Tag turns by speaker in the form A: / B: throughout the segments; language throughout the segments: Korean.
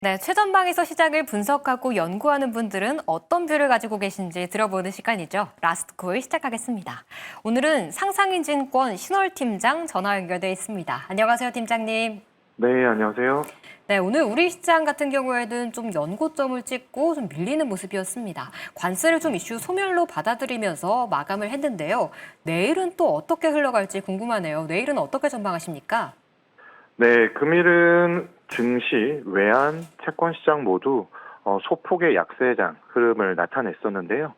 A: 네, 최전방에서 시장을 분석하고 연구하는 분들은 어떤 뷰를 가지고 계신지 들어보는 시간이죠. 라스트콜 시작하겠습니다. 오늘은 상상인증권 신월 팀장 전화 연결돼 있습니다. 안녕하세요, 팀장님.
B: 네, 안녕하세요.
A: 네, 오늘 우리 시장 같은 경우에는 좀 연고점을 찍고 좀 밀리는 모습이었습니다. 관세를 좀 이슈 소멸로 받아들이면서 마감을 했는데요. 내일은 또 어떻게 흘러갈지 궁금하네요. 내일은 어떻게 전망하십니까?
B: 네, 금일은 증시, 외환, 채권 시장 모두 소폭의 약세장 흐름을 나타냈었는데요.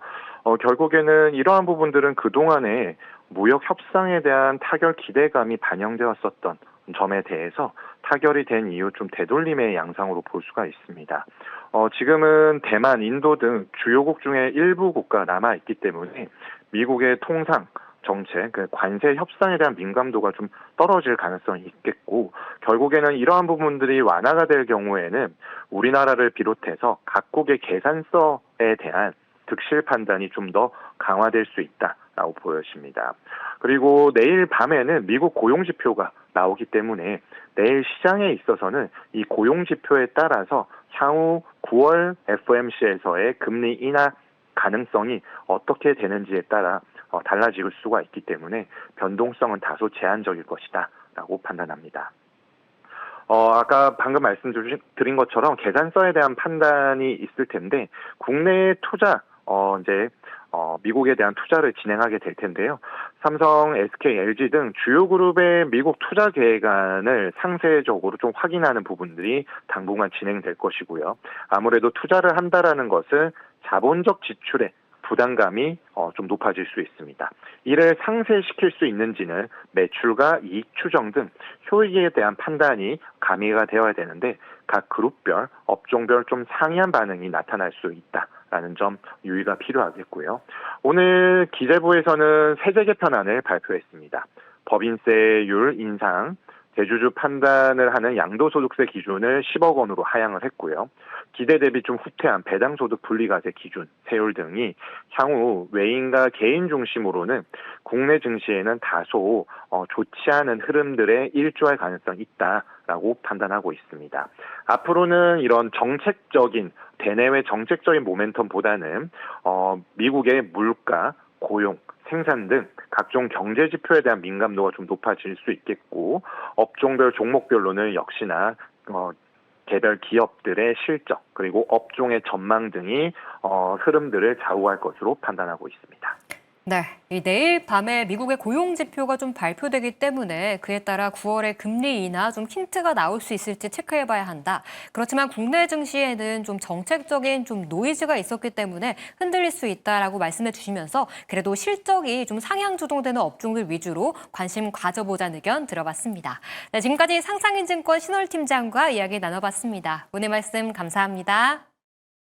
B: 결국에는 이러한 부분들은 그동안에 무역 협상에 대한 타결 기대감이 반영되었었던 점에 대해서 타결이 된 이후 좀 되돌림의 양상으로 볼 수가 있습니다. 지금은 대만, 인도 등 주요국 중에 일부 국가 남아있기 때문에 미국의 통상 정책, 관세 협상에 대한 민감도가 좀 떨어질 가능성이 있겠고, 결국에는 이러한 부분들이 완화가 될 경우에는 우리나라를 비롯해서 각국의 계산서에 대한 득실 판단이 좀 더 강화될 수 있다라고 보여집니다. 그리고 내일 밤에는 미국 고용지표가 나오기 때문에 내일 시장에 있어서는 이 고용지표에 따라서 향후 9월 FOMC에서의 금리 인하 가능성이 어떻게 되는지에 따라 달라질 수가 있기 때문에 변동성은 다소 제한적일 것이다 라고 판단합니다. 아까 방금 말씀드린 것처럼 계산서에 대한 판단이 있을 텐데 국내 투자 이제 미국에 대한 투자를 진행하게 될 텐데요. 삼성, SK, LG 등 주요 그룹의 미국 투자 계획안을 상세적으로 좀 확인하는 부분들이 당분간 진행될 것이고요. 아무래도 투자를 한다라는 것은 자본적 지출에 부담감이 좀 높아질 수 있습니다. 이를 상쇄시킬 수 있는지는 매출과 이익 추정 등 효익에 대한 판단이 가미가 되어야 되는데 각 그룹별, 업종별 좀 상이한 반응이 나타날 수 있다라는 점 유의가 필요하겠고요. 오늘 기재부에서는 세제 개편안을 발표했습니다. 법인세율 인상, 대주주 판단을 하는 양도소득세 기준을 10억 원으로 하향을 했고요. 기대 대비 좀 후퇴한 배당소득 분리과세 기준, 세율 등이 향후 외인과 개인 중심으로는 국내 증시에는 다소 좋지 않은 흐름들에 일조할 가능성이 있다라고 판단하고 있습니다. 앞으로는 이런 정책적인 대내외 정책적인 모멘텀보다는 미국의 물가, 고용, 생산 등 각종 경제 지표에 대한 민감도가 좀 높아질 수 있겠고 업종별 종목별로는 역시나 개별 기업들의 실적 그리고 업종의 전망 등이 흐름들을 좌우할 것으로 판단하고 있습니다.
A: 네, 이 내일 밤에 미국의 고용 지표가 좀 발표되기 때문에 그에 따라 9월의 금리 인하 좀 힌트가 나올 수 있을지 체크해봐야 한다. 그렇지만 국내 증시에는 좀 정책적인 좀 노이즈가 있었기 때문에 흔들릴 수 있다라고 말씀해 주시면서 그래도 실적이 좀 상향 조정되는 업종들 위주로 관심 가져보자는 의견 들어봤습니다. 네, 지금까지 상상인증권 신월 팀장과 이야기 나눠봤습니다. 오늘 말씀 감사합니다.